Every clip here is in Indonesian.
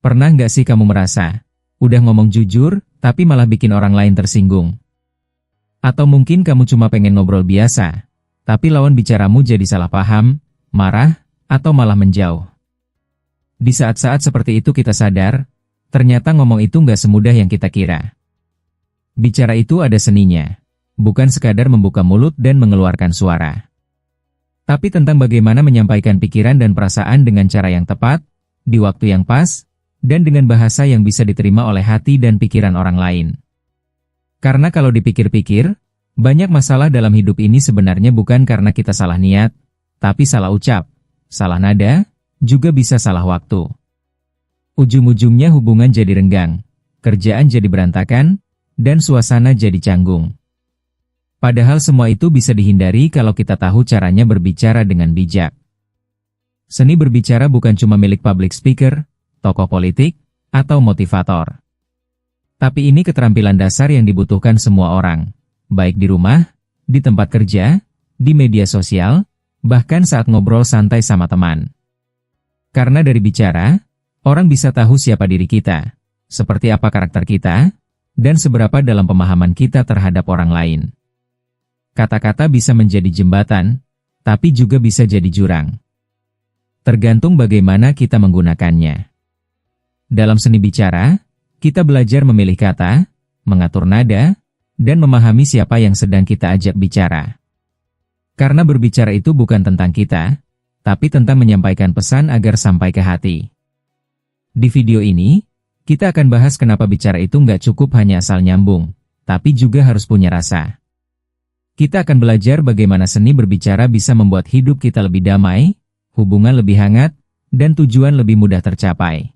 Pernah nggak sih kamu merasa, udah ngomong jujur, tapi malah bikin orang lain tersinggung? Atau mungkin kamu cuma pengen ngobrol biasa, tapi lawan bicaramu jadi salah paham, marah, atau malah menjauh. Di saat-saat seperti itu kita sadar, ternyata ngomong itu nggak semudah yang kita kira. Bicara itu ada seninya, bukan sekadar membuka mulut dan mengeluarkan suara. Tapi tentang bagaimana menyampaikan pikiran dan perasaan dengan cara yang tepat, di waktu yang pas, dan dengan bahasa yang bisa diterima oleh hati dan pikiran orang lain. Karena kalau dipikir-pikir, banyak masalah dalam hidup ini sebenarnya bukan karena kita salah niat, tapi salah ucap, salah nada, juga bisa salah waktu. Ujung-ujungnya hubungan jadi renggang, kerjaan jadi berantakan, dan suasana jadi canggung. Padahal semua itu bisa dihindari kalau kita tahu caranya berbicara dengan bijak. Seni berbicara bukan cuma milik public speaker, tokoh politik, atau motivator. Tapi ini keterampilan dasar yang dibutuhkan semua orang, baik di rumah, di tempat kerja, di media sosial, bahkan saat ngobrol santai sama teman. Karena dari bicara, orang bisa tahu siapa diri kita, seperti apa karakter kita, dan seberapa dalam pemahaman kita terhadap orang lain. Kata-kata bisa menjadi jembatan, tapi juga bisa jadi jurang. Tergantung bagaimana kita menggunakannya. Dalam seni bicara, kita belajar memilih kata, mengatur nada, dan memahami siapa yang sedang kita ajak bicara. Karena berbicara itu bukan tentang kita, tapi tentang menyampaikan pesan agar sampai ke hati. Di video ini, kita akan bahas kenapa bicara itu nggak cukup hanya asal nyambung, tapi juga harus punya rasa. Kita akan belajar bagaimana seni berbicara bisa membuat hidup kita lebih damai, hubungan lebih hangat, dan tujuan lebih mudah tercapai.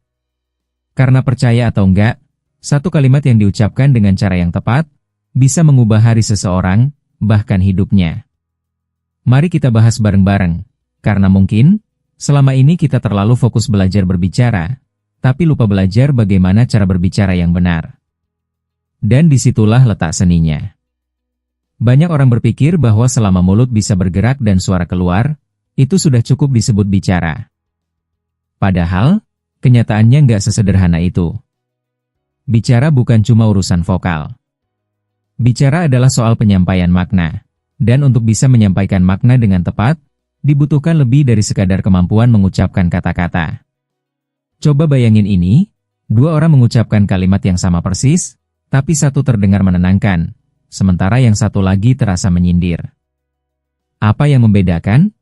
Karena percaya atau enggak, satu kalimat yang diucapkan dengan cara yang tepat, bisa mengubah hari seseorang, bahkan hidupnya. Mari kita bahas bareng-bareng, karena mungkin, selama ini kita terlalu fokus belajar berbicara, tapi lupa belajar bagaimana cara berbicara yang benar. Dan disitulah letak seninya. Banyak orang berpikir bahwa selama mulut bisa bergerak dan suara keluar, itu sudah cukup disebut bicara. Padahal, kenyataannya nggak sesederhana itu. Bicara bukan cuma urusan vokal. Bicara adalah soal penyampaian makna, dan untuk bisa menyampaikan makna dengan tepat, dibutuhkan lebih dari sekadar kemampuan mengucapkan kata-kata. Coba bayangin ini, dua orang mengucapkan kalimat yang sama persis, tapi satu terdengar menenangkan, sementara yang satu lagi terasa menyindir. Apa yang membedakan?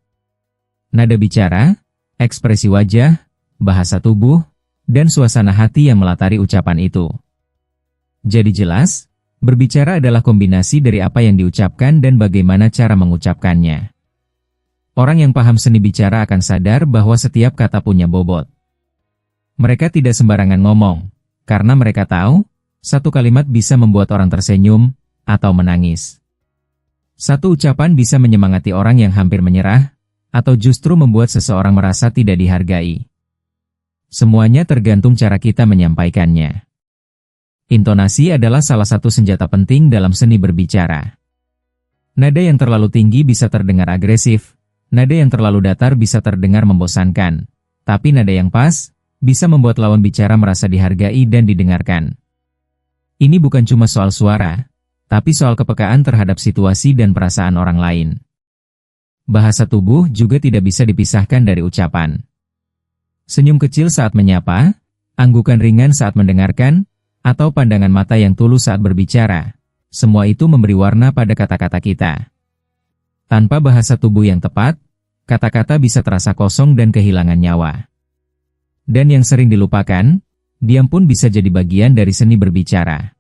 Nada bicara, ekspresi wajah, bahasa tubuh, dan suasana hati yang melatari ucapan itu. Jadi jelas, berbicara adalah kombinasi dari apa yang diucapkan dan bagaimana cara mengucapkannya. Orang yang paham seni bicara akan sadar bahwa setiap kata punya bobot. Mereka tidak sembarangan ngomong, karena mereka tahu, satu kalimat bisa membuat orang tersenyum, atau menangis. Satu ucapan bisa menyemangati orang yang hampir menyerah, atau justru membuat seseorang merasa tidak dihargai. Semuanya tergantung cara kita menyampaikannya. Intonasi adalah salah satu senjata penting dalam seni berbicara. Nada yang terlalu tinggi bisa terdengar agresif, nada yang terlalu datar bisa terdengar membosankan, tapi nada yang pas bisa membuat lawan bicara merasa dihargai dan didengarkan. Ini bukan cuma soal suara, tapi soal kepekaan terhadap situasi dan perasaan orang lain. Bahasa tubuh juga tidak bisa dipisahkan dari ucapan. Senyum kecil saat menyapa, anggukan ringan saat mendengarkan, atau pandangan mata yang tulus saat berbicara, semua itu memberi warna pada kata-kata kita. Tanpa bahasa tubuh yang tepat, kata-kata bisa terasa kosong dan kehilangan nyawa. Dan yang sering dilupakan, diam pun bisa jadi bagian dari seni berbicara.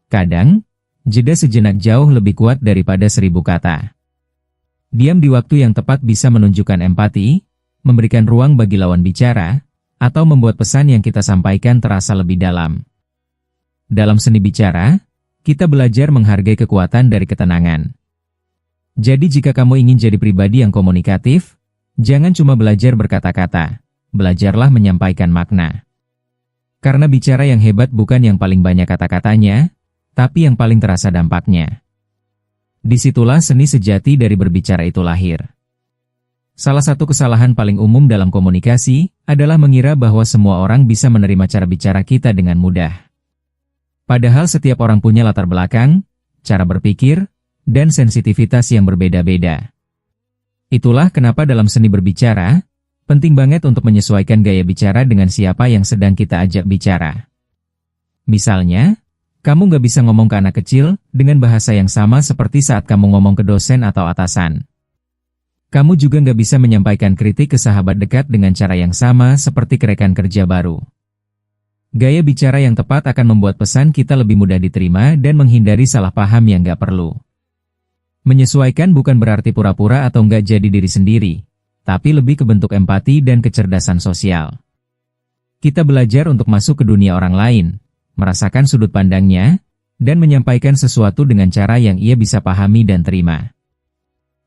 Kadang, jeda sejenak jauh lebih kuat daripada 1000 kata. Diam di waktu yang tepat bisa menunjukkan empati, memberikan ruang bagi lawan bicara, atau membuat pesan yang kita sampaikan terasa lebih dalam. Dalam seni bicara, kita belajar menghargai kekuatan dari ketenangan. Jadi jika kamu ingin jadi pribadi yang komunikatif, jangan cuma belajar berkata-kata, belajarlah menyampaikan makna. Karena bicara yang hebat bukan yang paling banyak kata-katanya, tapi yang paling terasa dampaknya. Disitulah seni sejati dari berbicara itu lahir. Salah satu kesalahan paling umum dalam komunikasi adalah mengira bahwa semua orang bisa menerima cara bicara kita dengan mudah. Padahal setiap orang punya latar belakang, cara berpikir, dan sensitivitas yang berbeda-beda. Itulah kenapa dalam seni berbicara, penting banget untuk menyesuaikan gaya bicara dengan siapa yang sedang kita ajak bicara. Misalnya, kamu nggak bisa ngomong ke anak kecil dengan bahasa yang sama seperti saat kamu ngomong ke dosen atau atasan. Kamu juga nggak bisa menyampaikan kritik ke sahabat dekat dengan cara yang sama seperti ke rekan kerja baru. Gaya bicara yang tepat akan membuat pesan kita lebih mudah diterima dan menghindari salah paham yang nggak perlu. Menyesuaikan bukan berarti pura-pura atau nggak jadi diri sendiri, tapi lebih ke bentuk empati dan kecerdasan sosial. Kita belajar untuk masuk ke dunia orang lain, merasakan sudut pandangnya, dan menyampaikan sesuatu dengan cara yang ia bisa pahami dan terima.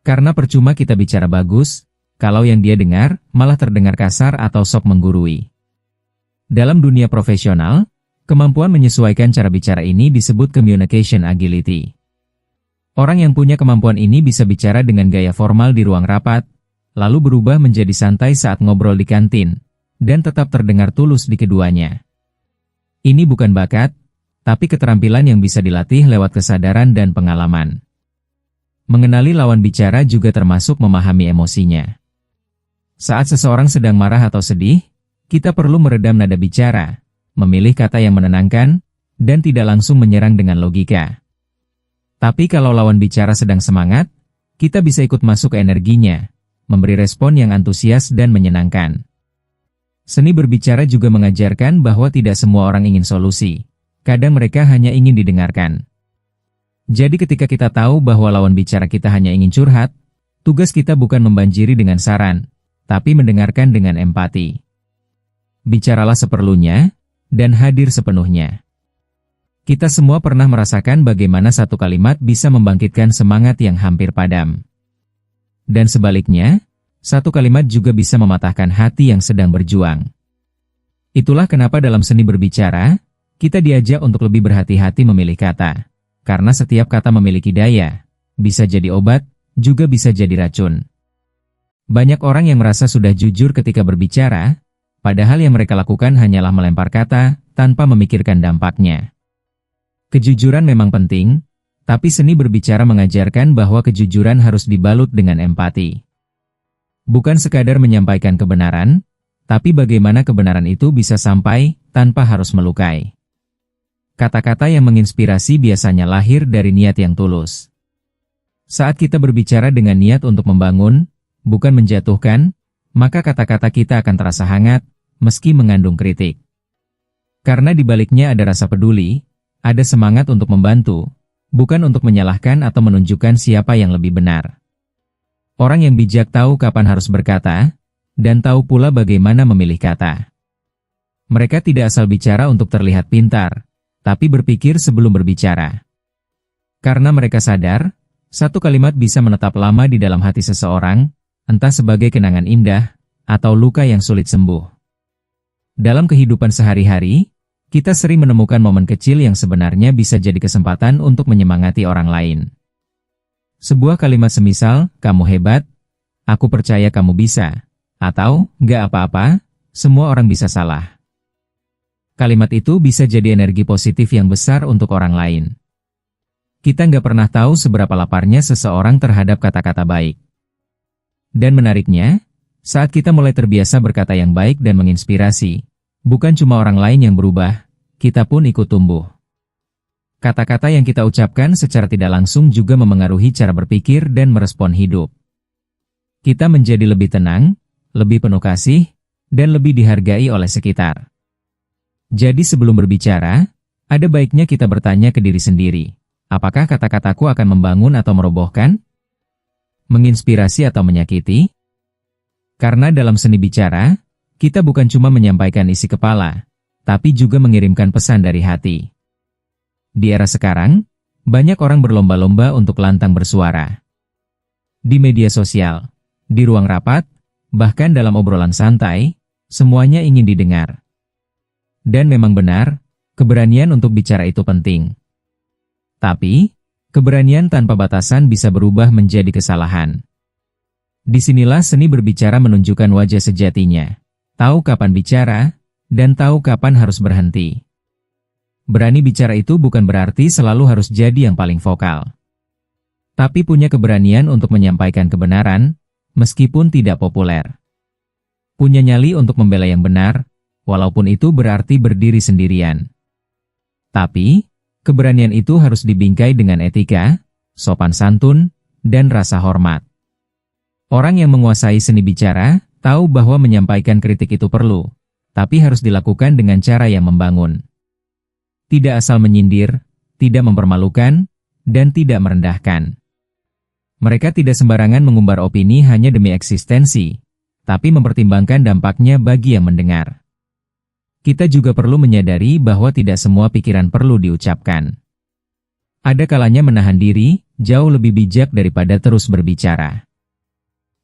Karena percuma kita bicara bagus, kalau yang dia dengar malah terdengar kasar atau sok menggurui. Dalam dunia profesional, kemampuan menyesuaikan cara bicara ini disebut communication agility. Orang yang punya kemampuan ini bisa bicara dengan gaya formal di ruang rapat, lalu berubah menjadi santai saat ngobrol di kantin, dan tetap terdengar tulus di keduanya. Ini bukan bakat, tapi keterampilan yang bisa dilatih lewat kesadaran dan pengalaman. Mengenali lawan bicara juga termasuk memahami emosinya. Saat seseorang sedang marah atau sedih, kita perlu meredam nada bicara, memilih kata yang menenangkan, dan tidak langsung menyerang dengan logika. Tapi kalau lawan bicara sedang semangat, kita bisa ikut masuk ke energinya, memberi respon yang antusias dan menyenangkan. Seni berbicara juga mengajarkan bahwa tidak semua orang ingin solusi. Kadang mereka hanya ingin didengarkan. Jadi ketika kita tahu bahwa lawan bicara kita hanya ingin curhat, tugas kita bukan membanjiri dengan saran, tapi mendengarkan dengan empati. Bicaralah seperlunya, dan hadir sepenuhnya. Kita semua pernah merasakan bagaimana satu kalimat bisa membangkitkan semangat yang hampir padam. Dan sebaliknya, satu kalimat juga bisa mematahkan hati yang sedang berjuang. Itulah kenapa dalam seni berbicara, kita diajak untuk lebih berhati-hati memilih kata. Karena setiap kata memiliki daya, bisa jadi obat, juga bisa jadi racun. Banyak orang yang merasa sudah jujur ketika berbicara, padahal yang mereka lakukan hanyalah melempar kata, tanpa memikirkan dampaknya. Kejujuran memang penting, tapi seni berbicara mengajarkan bahwa kejujuran harus dibalut dengan empati. Bukan sekadar menyampaikan kebenaran, tapi bagaimana kebenaran itu bisa sampai, tanpa harus melukai. Kata-kata yang menginspirasi biasanya lahir dari niat yang tulus. Saat kita berbicara dengan niat untuk membangun, bukan menjatuhkan, maka kata-kata kita akan terasa hangat, meski mengandung kritik. Karena di baliknya ada rasa peduli, ada semangat untuk membantu, bukan untuk menyalahkan atau menunjukkan siapa yang lebih benar. Orang yang bijak tahu kapan harus berkata, dan tahu pula bagaimana memilih kata. Mereka tidak asal bicara untuk terlihat pintar, tapi berpikir sebelum berbicara. Karena mereka sadar, satu kalimat bisa menetap lama di dalam hati seseorang, entah sebagai kenangan indah, atau luka yang sulit sembuh. Dalam kehidupan sehari-hari, kita sering menemukan momen kecil yang sebenarnya bisa jadi kesempatan untuk menyemangati orang lain. Sebuah kalimat semisal, kamu hebat, aku percaya kamu bisa, atau, nggak apa-apa, semua orang bisa salah. Kalimat itu bisa jadi energi positif yang besar untuk orang lain. Kita nggak pernah tahu seberapa laparnya seseorang terhadap kata-kata baik. Dan menariknya, saat kita mulai terbiasa berkata yang baik dan menginspirasi, bukan cuma orang lain yang berubah, kita pun ikut tumbuh. Kata-kata yang kita ucapkan secara tidak langsung juga memengaruhi cara berpikir dan merespon hidup. Kita menjadi lebih tenang, lebih penuh kasih, dan lebih dihargai oleh sekitar. Jadi sebelum berbicara, ada baiknya kita bertanya ke diri sendiri, apakah kata-kataku akan membangun atau merobohkan? Menginspirasi atau menyakiti? Karena dalam seni bicara, kita bukan cuma menyampaikan isi kepala, tapi juga mengirimkan pesan dari hati. Di era sekarang, banyak orang berlomba-lomba untuk lantang bersuara. Di media sosial, di ruang rapat, bahkan dalam obrolan santai, semuanya ingin didengar. Dan memang benar, keberanian untuk bicara itu penting. Tapi, keberanian tanpa batasan bisa berubah menjadi kesalahan. Disinilah seni berbicara menunjukkan wajah sejatinya. Tahu kapan bicara, dan tahu kapan harus berhenti. Berani bicara itu bukan berarti selalu harus jadi yang paling vokal. Tapi punya keberanian untuk menyampaikan kebenaran, meskipun tidak populer. Punya nyali untuk membela yang benar, walaupun itu berarti berdiri sendirian. Tapi, keberanian itu harus dibingkai dengan etika, sopan santun, dan rasa hormat. Orang yang menguasai seni bicara, tahu bahwa menyampaikan kritik itu perlu, tapi harus dilakukan dengan cara yang membangun. Tidak asal menyindir, tidak mempermalukan, dan tidak merendahkan. Mereka tidak sembarangan mengumbar opini hanya demi eksistensi, tapi mempertimbangkan dampaknya bagi yang mendengar. Kita juga perlu menyadari bahwa tidak semua pikiran perlu diucapkan. Ada kalanya menahan diri, jauh lebih bijak daripada terus berbicara.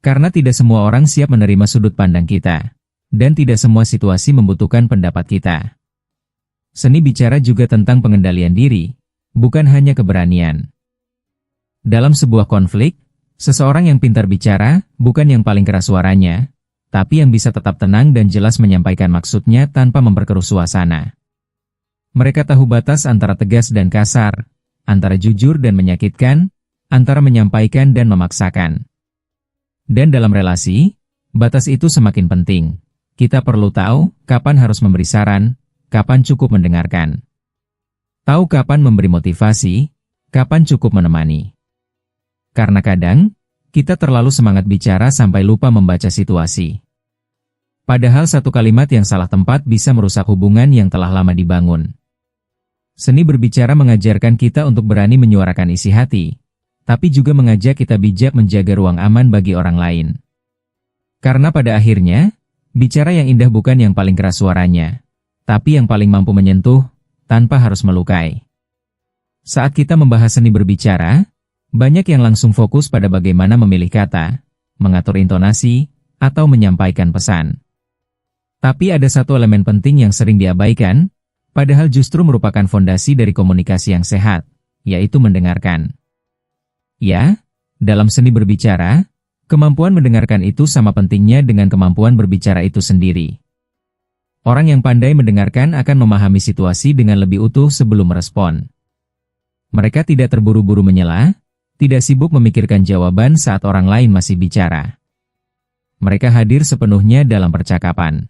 Karena tidak semua orang siap menerima sudut pandang kita, dan tidak semua situasi membutuhkan pendapat kita. Seni bicara juga tentang pengendalian diri, bukan hanya keberanian. Dalam sebuah konflik, seseorang yang pintar bicara, bukan yang paling keras suaranya, tapi yang bisa tetap tenang dan jelas menyampaikan maksudnya tanpa memperkeruh suasana. Mereka tahu batas antara tegas dan kasar, antara jujur dan menyakitkan, antara menyampaikan dan memaksakan. Dan dalam relasi, batas itu semakin penting. Kita perlu tahu kapan harus memberi saran, kapan cukup mendengarkan. Tahu kapan memberi motivasi, kapan cukup menemani. Karena kadang, kita terlalu semangat bicara sampai lupa membaca situasi. Padahal satu kalimat yang salah tempat bisa merusak hubungan yang telah lama dibangun. Seni berbicara mengajarkan kita untuk berani menyuarakan isi hati, tapi juga mengajak kita bijak menjaga ruang aman bagi orang lain. Karena pada akhirnya, bicara yang indah bukan yang paling keras suaranya, tapi yang paling mampu menyentuh, tanpa harus melukai. Saat kita membahas seni berbicara, banyak yang langsung fokus pada bagaimana memilih kata, mengatur intonasi, atau menyampaikan pesan. Tapi ada satu elemen penting yang sering diabaikan, padahal justru merupakan fondasi dari komunikasi yang sehat, yaitu mendengarkan. Ya, dalam seni berbicara, kemampuan mendengarkan itu sama pentingnya dengan kemampuan berbicara itu sendiri. Orang yang pandai mendengarkan akan memahami situasi dengan lebih utuh sebelum merespon. Mereka tidak terburu-buru menyela, tidak sibuk memikirkan jawaban saat orang lain masih bicara. Mereka hadir sepenuhnya dalam percakapan.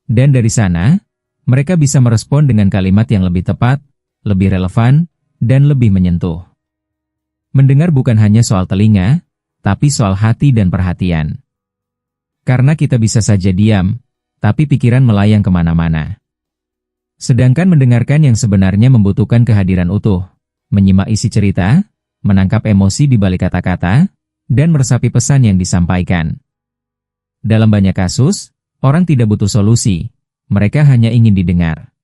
Dan dari sana, mereka bisa merespon dengan kalimat yang lebih tepat, lebih relevan, dan lebih menyentuh. Mendengar bukan hanya soal telinga, tapi soal hati dan perhatian. Karena kita bisa saja diam, tapi pikiran melayang kemana-mana. Sedangkan mendengarkan yang sebenarnya membutuhkan kehadiran utuh, menyimak isi cerita, menangkap emosi di balik kata-kata, dan meresapi pesan yang disampaikan. Dalam banyak kasus, orang tidak butuh solusi, mereka hanya ingin didengar.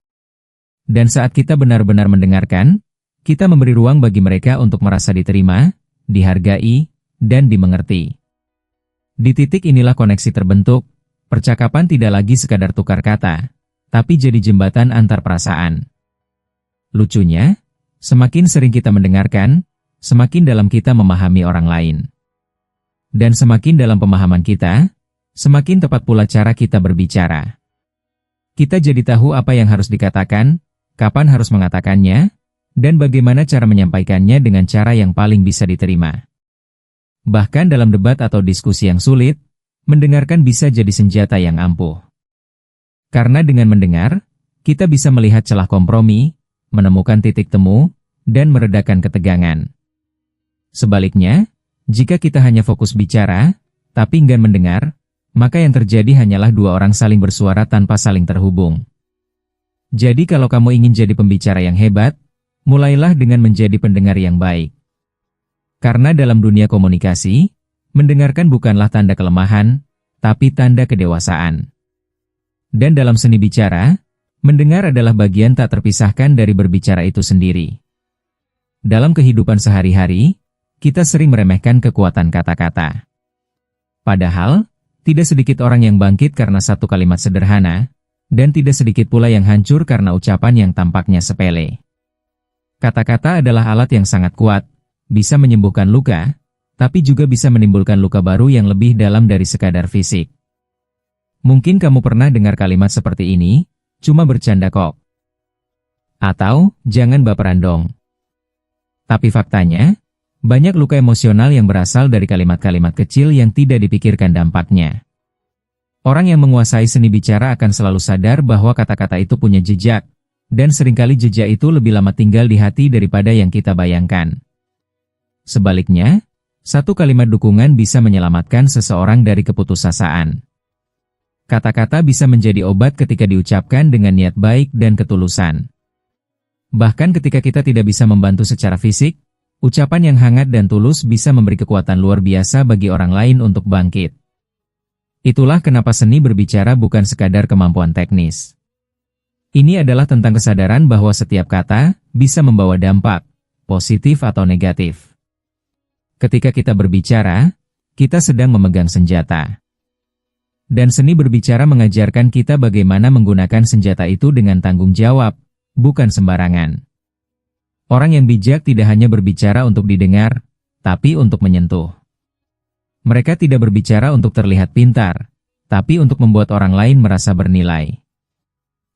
Dan saat kita benar-benar mendengarkan, kita memberi ruang bagi mereka untuk merasa diterima, dihargai, dan dimengerti. Di titik inilah koneksi terbentuk, percakapan tidak lagi sekadar tukar kata, tapi jadi jembatan antar perasaan. Lucunya, semakin sering kita mendengarkan, semakin dalam kita memahami orang lain. Dan semakin dalam pemahaman kita, semakin tepat pula cara kita berbicara. Kita jadi tahu apa yang harus dikatakan, kapan harus mengatakannya, dan bagaimana cara menyampaikannya dengan cara yang paling bisa diterima. Bahkan dalam debat atau diskusi yang sulit, mendengarkan bisa jadi senjata yang ampuh. Karena dengan mendengar, kita bisa melihat celah kompromi, menemukan titik temu, dan meredakan ketegangan. Sebaliknya, jika kita hanya fokus bicara, tapi enggan mendengar, maka yang terjadi hanyalah dua orang saling bersuara tanpa saling terhubung. Jadi kalau kamu ingin jadi pembicara yang hebat, mulailah dengan menjadi pendengar yang baik. Karena dalam dunia komunikasi, mendengarkan bukanlah tanda kelemahan, tapi tanda kedewasaan. Dan dalam seni bicara, mendengar adalah bagian tak terpisahkan dari berbicara itu sendiri. Dalam kehidupan sehari-hari, kita sering meremehkan kekuatan kata-kata. Padahal, tidak sedikit orang yang bangkit karena satu kalimat sederhana, dan tidak sedikit pula yang hancur karena ucapan yang tampaknya sepele. Kata-kata adalah alat yang sangat kuat, bisa menyembuhkan luka, tapi juga bisa menimbulkan luka baru yang lebih dalam dari sekadar fisik. Mungkin kamu pernah dengar kalimat seperti ini, cuma bercanda kok. Atau, jangan baperan dong. Tapi faktanya, banyak luka emosional yang berasal dari kalimat-kalimat kecil yang tidak dipikirkan dampaknya. Orang yang menguasai seni bicara akan selalu sadar bahwa kata-kata itu punya jejak, dan seringkali jejak itu lebih lama tinggal di hati daripada yang kita bayangkan. Sebaliknya, satu kalimat dukungan bisa menyelamatkan seseorang dari keputusasaan. Kata-kata bisa menjadi obat ketika diucapkan dengan niat baik dan ketulusan. Bahkan ketika kita tidak bisa membantu secara fisik, ucapan yang hangat dan tulus bisa memberi kekuatan luar biasa bagi orang lain untuk bangkit. Itulah kenapa seni berbicara bukan sekadar kemampuan teknis. Ini adalah tentang kesadaran bahwa setiap kata bisa membawa dampak, positif atau negatif. Ketika kita berbicara, kita sedang memegang senjata. Dan seni berbicara mengajarkan kita bagaimana menggunakan senjata itu dengan tanggung jawab, bukan sembarangan. Orang yang bijak tidak hanya berbicara untuk didengar, tapi untuk menyentuh. Mereka tidak berbicara untuk terlihat pintar, tapi untuk membuat orang lain merasa bernilai.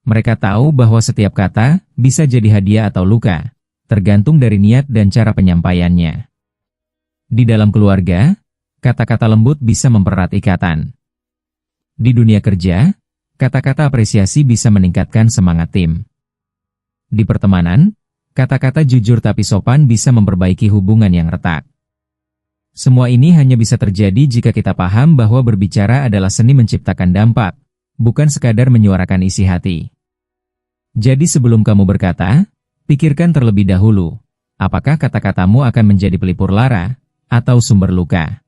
Mereka tahu bahwa setiap kata bisa jadi hadiah atau luka, tergantung dari niat dan cara penyampaiannya. Di dalam keluarga, kata-kata lembut bisa mempererat ikatan. Di dunia kerja, kata-kata apresiasi bisa meningkatkan semangat tim. Di pertemanan, kata-kata jujur tapi sopan bisa memperbaiki hubungan yang retak. Semua ini hanya bisa terjadi jika kita paham bahwa berbicara adalah seni menciptakan dampak, bukan sekadar menyuarakan isi hati. Jadi sebelum kamu berkata, pikirkan terlebih dahulu, apakah kata-katamu akan menjadi pelipur lara, atau sumber luka?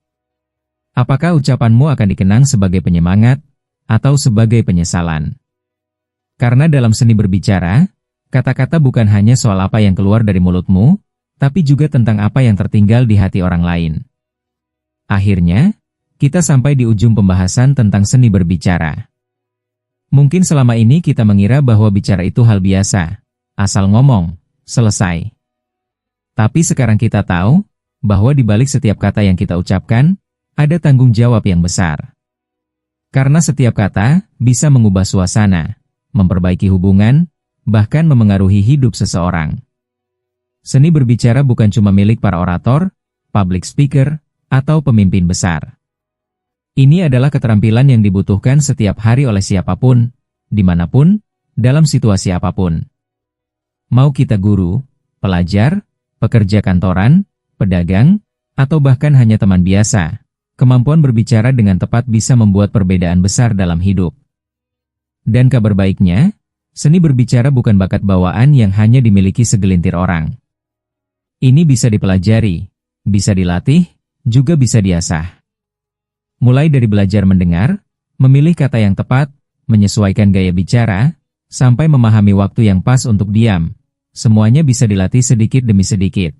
Apakah ucapanmu akan dikenang sebagai penyemangat, atau sebagai penyesalan? Karena dalam seni berbicara, kata-kata bukan hanya soal apa yang keluar dari mulutmu, tapi juga tentang apa yang tertinggal di hati orang lain. Akhirnya, kita sampai di ujung pembahasan tentang seni berbicara. Mungkin selama ini kita mengira bahwa bicara itu hal biasa, asal ngomong, selesai. Tapi sekarang kita tahu, bahwa di balik setiap kata yang kita ucapkan, ada tanggung jawab yang besar. Karena setiap kata bisa mengubah suasana, memperbaiki hubungan, bahkan memengaruhi hidup seseorang. Seni berbicara bukan cuma milik para orator, public speaker, atau pemimpin besar. Ini adalah keterampilan yang dibutuhkan setiap hari oleh siapapun, dimanapun, dalam situasi apapun. Mau kita guru, pelajar, pekerja kantoran, pedagang, atau bahkan hanya teman biasa, kemampuan berbicara dengan tepat bisa membuat perbedaan besar dalam hidup. Dan kabar baiknya, seni berbicara bukan bakat bawaan yang hanya dimiliki segelintir orang. Ini bisa dipelajari, bisa dilatih, juga bisa diasah. Mulai dari belajar mendengar, memilih kata yang tepat, menyesuaikan gaya bicara, sampai memahami waktu yang pas untuk diam, semuanya bisa dilatih sedikit demi sedikit.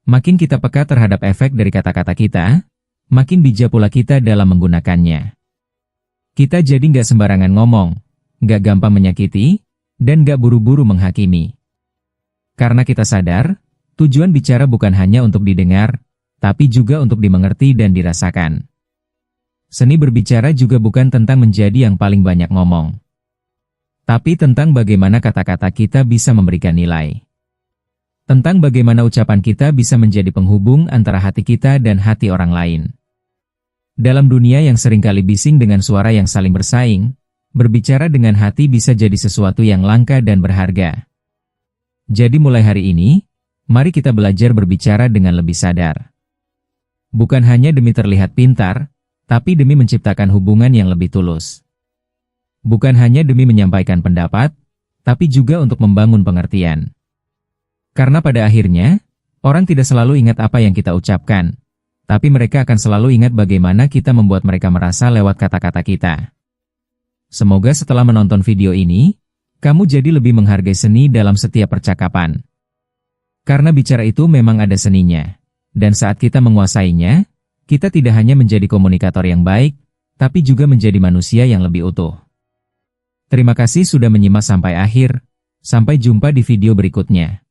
Makin kita peka terhadap efek dari kata-kata kita, makin bijak pula kita dalam menggunakannya. Kita jadi nggak sembarangan ngomong, nggak gampang menyakiti, dan nggak buru-buru menghakimi. Karena kita sadar, tujuan bicara bukan hanya untuk didengar, tapi juga untuk dimengerti dan dirasakan. Seni berbicara juga bukan tentang menjadi yang paling banyak ngomong, tapi tentang bagaimana kata-kata kita bisa memberikan nilai. Tentang bagaimana ucapan kita bisa menjadi penghubung antara hati kita dan hati orang lain. Dalam dunia yang seringkali bising dengan suara yang saling bersaing, berbicara dengan hati bisa jadi sesuatu yang langka dan berharga. Jadi mulai hari ini, mari kita belajar berbicara dengan lebih sadar. Bukan hanya demi terlihat pintar, tapi demi menciptakan hubungan yang lebih tulus. Bukan hanya demi menyampaikan pendapat, tapi juga untuk membangun pengertian. Karena pada akhirnya, orang tidak selalu ingat apa yang kita ucapkan, tapi mereka akan selalu ingat bagaimana kita membuat mereka merasa lewat kata-kata kita. Semoga setelah menonton video ini, kamu jadi lebih menghargai seni dalam setiap percakapan. Karena bicara itu memang ada seninya, dan saat kita menguasainya, kita tidak hanya menjadi komunikator yang baik, tapi juga menjadi manusia yang lebih utuh. Terima kasih sudah menyimak sampai akhir, sampai jumpa di video berikutnya.